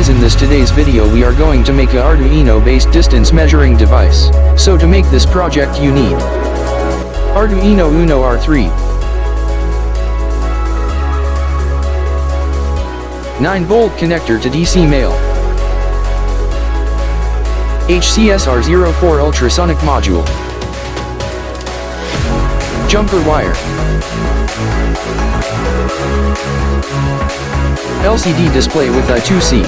guys, in this today's video we are going to make a Arduino based distance measuring device. So to make this project you need Arduino Uno R3, 9-volt connector to DC male, HCSR04 ultrasonic module, jumper wire, LCD display with I2C,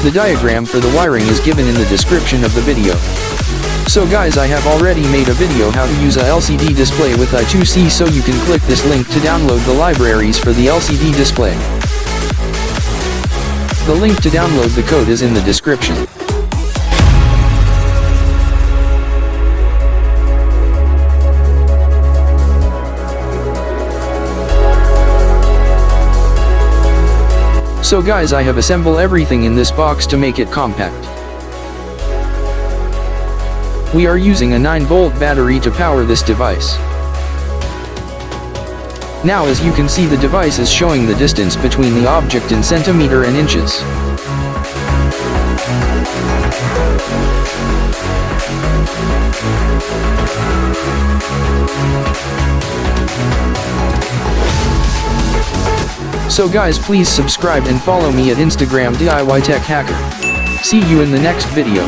The diagram for the wiring is given in the description of the video. So guys, I have already made a video how to use a LCD display with I2C, so you can click this link to download the libraries for the LCD display. The link to download the code is in the description. So guys, I have assembled everything in this box to make it compact. We are using a 9-volt battery to power this device. Now as you can see, the device is showing the distance between the object in centimeter and inches. So guys, please subscribe and follow me at Instagram DIY Tech Hacker. See you in the next video.